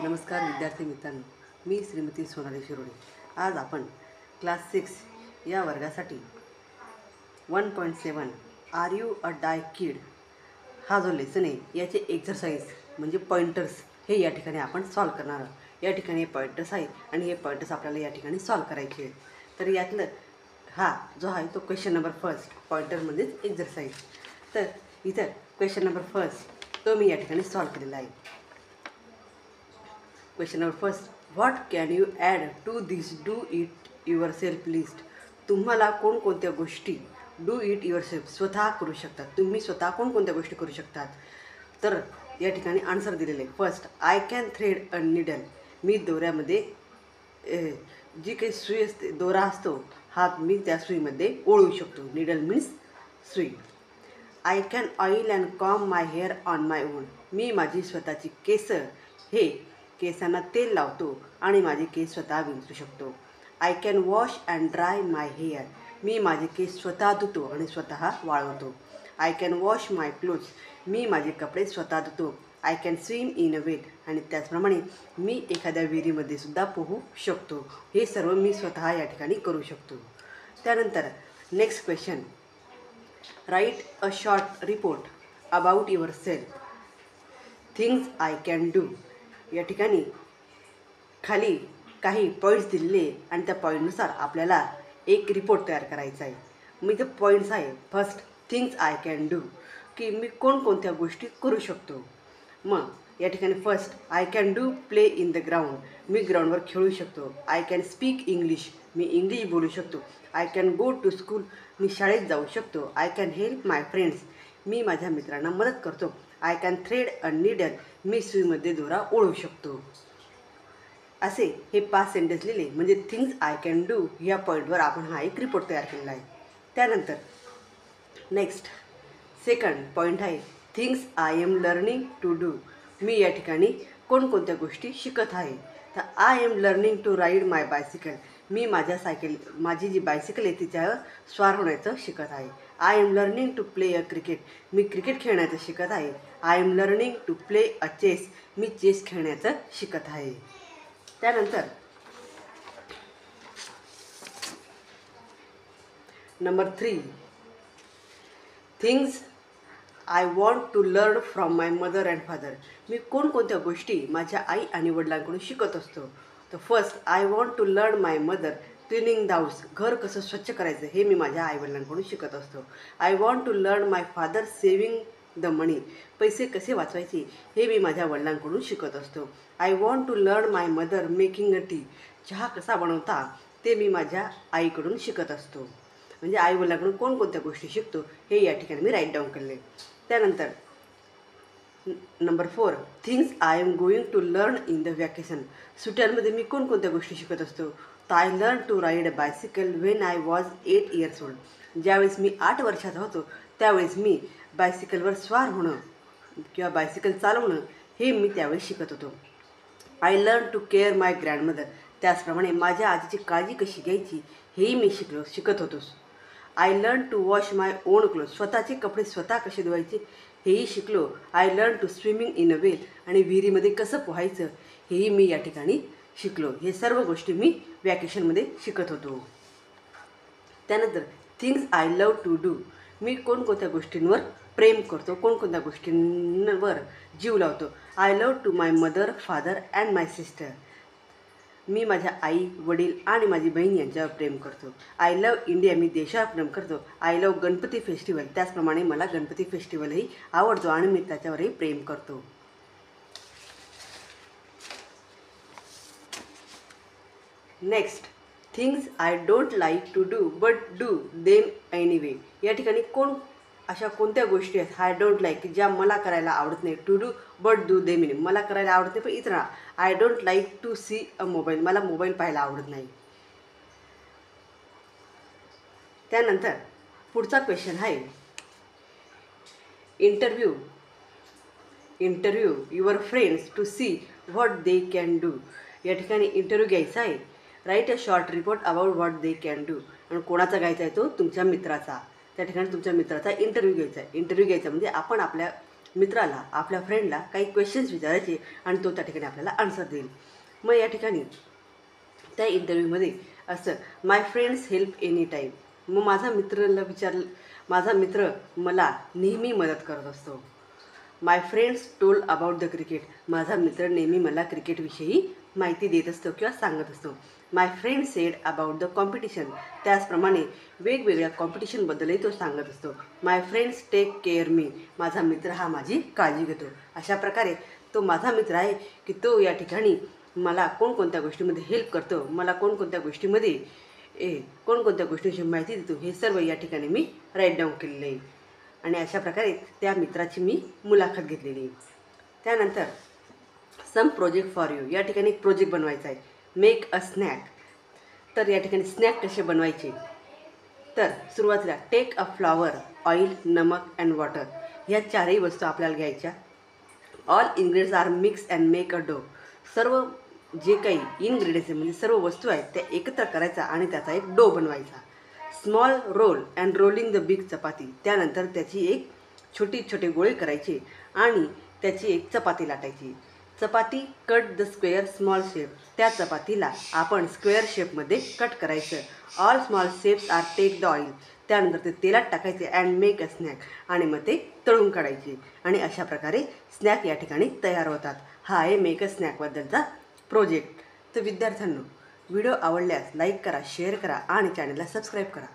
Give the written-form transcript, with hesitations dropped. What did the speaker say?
नमस्कार विद्यार्थी मित्रांनो, मी श्रीमती सोनाली शिरोडे। आज आपण क्लास 6 या वर्गासाठी 1.7 आर यू अ डाय किड हा जो लेसन आहे याचे एक्सरसाइज म्हणजे पॉइंटर्स हे या ठिकाणी आपण सॉल्व करणार आहोत। या ठिकाणी पॉइंटर्स आहेत आणि हे पॉइंटर्स आपल्याला या ठिकाणी सॉल्व करायचे आहेत। तर यातलं हा जो आहे तो क्वेश्चन नंबर फर्स्ट पॉइंटर म्हणजेच एक्सरसाइज। तर इथं क्वेश्चन नंबर फर्स्ट तो मी या ठिकाणी सॉल्व केलेला आहे। Question number first, what can you add to this do it yourself list. तुम्हाला कोणकोणत्या गोष्टी डू इट युअर सेल्फ स्वतः करू शकतात, तुम्ही स्वतः कोणकोणत्या गोष्टी करू शकतात। तर या ठिकाणी आन्सर दिलेले आहे। First, I can thread a needle, मी दोऱ्यामध्ये जी काही सुई असते, दोरा असतो हा मी त्या सुईमध्ये ओळू शकतो। निडल मीन्स सुई। I can oil and comb my hair on my own, मी माझी स्वतःची केस हे केसांना तेल लावतो आणि माझे केस स्वतः विंचरू शकतो। I can wash and dry my hair, मी माझे केस स्वतः धुतो आणि स्वतः वाळवतो। I can wash my clothes, मी माझे कपडे स्वतः धुतो। I can swim in a well, आणि त्याचप्रमाणे मी एखाद्या विहिरीमध्ये सुद्धा पोहू शकतो। हे सर्व मी स्वतः या ठिकाणी करू शकतो। त्यानंतर next question, right a short report about your self, things I can do. या ठिकाणी खाली काही पॉईंट्स दिलेले आणि त्या पॉईंटनुसार आपल्याला एक रिपोर्ट तयार करायचा आहे। मग इथे पॉईंट्स आहे, first things I can do, की मी कोणकोणत्या गोष्टी करू शकतो। मग या ठिकाणी first, I can do play in the ground, मी ग्राउंडवर खेळू शकतो। आय कॅन स्पीक इंग्लिश, मी इंग्लिश बोलू शकतो। I can go to school, मी शाळेत जाऊ शकतो। I can help my friends, मी माझ्या मित्रांना मदत करतो। I can thread a needle, मी सुईमध्ये दोरा ओळू शकतो। असे हे 5 सेंटेन्स लिहिले म्हणजे थिंग्स आय कॅन डू या पॉईंटवर आपण हा एक रिपोर्ट तयार केलेला आहे। त्यानंतर नेक्स्ट सेकंड पॉईंट आहे, things I am learning to do, मी या ठिकाणी कोणकोणत्या गोष्टी शिकत आहे। तर I am learning to ride my bicycle, मी माझी जी बायसिकल आहे तिच्यावर स्वार होण्याचं शिकत आहे। I am learning to play a cricket, मी क्रिकेट खेळण्याचं शिकत आहे। I am learning to play a chess, मी चेस खेळण्याचं शिकत आहे। त्यानंतर number 3, things I want to learn from my mother and father, मी कोणकोणत्या गोष्टी माझ्या आई आणि वडिलांकडून शिकत असतो। तर first, I want to learn my mother cleaning the house, घर कसं स्वच्छ करायचं हे मी माझ्या आईवडिलांकडून शिकत असतो। I want to learn my father saving the money, पैसे कसे वाचवायचे हे मी माझ्या वडिलांकडून शिकत असतो। I want to learn my mother making a tea, चहा कसा बनवता ते मी माझ्या आईकडून शिकत असतो। म्हणजे आईवडिलांकडून कोणकोणत्या गोष्टी शिकतो हे या ठिकाणी मी राईट डाऊन केले। त्यानंतर number 4, things I am going to learn in the vacation, सुट्ट्यांमध्ये मी कोणकोणत्या गोष्टी शिकत असतो। तर I learn to ride a bicycle when I was 8 years old, ज्यावेळेस मी 8 वर्षाचा होतो त्यावेळेस मी बायसिकलवर स्वार होणं किंवा बायसिकल चालवणं हे मी त्यावेळेस शिकत होतो। I learn to care my grandmother, त्याचप्रमाणे माझ्या आजीची काळजी कशी घ्यायची हेही मी शिकत होतो। I learn to wash my own cloth, स्वतःचे कपडे स्वतः कसे धुवायचे हेही शिकलो। I learn to swimming in a well, आणि विहिरीमध्ये कसं पोहायचं हेही मी या ठिकाणी शिकलो। हे सर्व गोष्टी मी वॅकेशनमध्ये शिकत होतो। त्यानंतर things I love to do, मी कोणकोणत्या गोष्टींवर प्रेम करतो, कोणकोणत्या गोष्टींवर जीव लावतो। I love to my mother father and my sister, मी माझ्या आई वडील आणि माझी बहीण यांच्यावर प्रेम करतो। आय लव इंडिया, मी देशावर प्रेम करतो। आय लव गणपती फेस्टिवल, त्याचप्रमाणे मला गणपती फेस्टिवलही आवडतो आणि मी त्याच्यावरही प्रेम करतो। Next, things I don't like to do but do them anyway, या ठिकाणी अशा कोणत्या गोष्टी आहेत आय डोंट लाईक ज्या मला करायला आवडत नाही, to do but do them anyway, मला करायला आवडत नाही पण इतरांना। I don't like to see a mobile, मला मोबाईल पाहायला आवडत नाही। त्यानंतर पुढचा क्वेश्चन आहे, interview your friends to see what they can do, या ठिकाणी इंटरव्ह्यू घ्यायचा आहे। Write a short report about what they can do, आणि कोणाचा घ्यायचा आहे तो तुमच्या मित्राचा। त्या ठिकाणी तुमच्या मित्राचा इंटरव्ह्यू घ्यायचा आहे। इंटरव्ह्यू घ्यायचा म्हणजे आपण आपल्या मित्राला आपल्या फ्रेंडला काही क्वेश्चन्स विचारायचे आणि तो त्या ठिकाणी आपल्याला आन्सर देईल. मग या ठिकाणी त्या इंटरव्ह्यूमध्ये असं my friends help any time. मग माझा मित्र मला नेहमी मदत करत असतो. My friends told about the cricket. माझा मित्र नेहमी मला क्रिकेटविषयी माहिती देत असतो किंवा सांगत असतो. My friend said about the competition. त्याचप्रमाणे वेगवेगळ्या कॉम्पिटिशनबद्दलही तो सांगत असतो. My friends take care me. माझा मित्र हा माझी काळजी घेतो. अशा प्रकारे तो माझा मित्र आहे की तो या ठिकाणी मला कोणकोणत्या गोष्टीमध्ये हेल्प करतो, मला कोणकोणत्या गोष्टींची माहिती देतो, हे सर्व या ठिकाणी मी राईट डाऊन केलेलं आहे. आणि अशा प्रकारे त्या मित्राची मी मुलाखत घेतलेली आहे. त्यानंतर सम प्रोजेक्ट फॉर यू. या ठिकाणी एक प्रोजेक्ट बनवायचा आहे. Make a snack. तर या ठिकाणी स्नॅक कसे बनवायचे, तर सुरुवातीला take a flour, oil, namak and water. ह्या चारही वस्तू आपल्याला घ्यायच्या. All ingredients are mix and make a dough. सर्व जे काही इन्ग्रेडियंट्स आहे म्हणजे सर्व वस्तू आहेत त्या एकत्र करायचा आणि त्याचा एक डो बनवायचा. Small roll and rolling the big chapati. त्यानंतर त्याची एक छोटे गोळे करायचे आणि त्याची एक चपाती लाटायची. Chapati cut the square small shape. त्या चपातीला आपण स्क्वेअर शेपमध्ये कट करायचं. All small shapes are take the oil. त्यानंतर ते तेलात टाकायचे अँड मेक अ स्नॅक. आणि मग ते तळून काढायचे. आणि अशा प्रकारे स्नॅक या ठिकाणी तयार होतात. हा आहे मेक अ स्नॅकबद्दलचा प्रोजेक्ट. तर विद्यार्थ्यांनो, व्हिडिओ आवडल्यास लाईक करा, शेअर करा आणि चॅनलला सबस्क्राईब करा.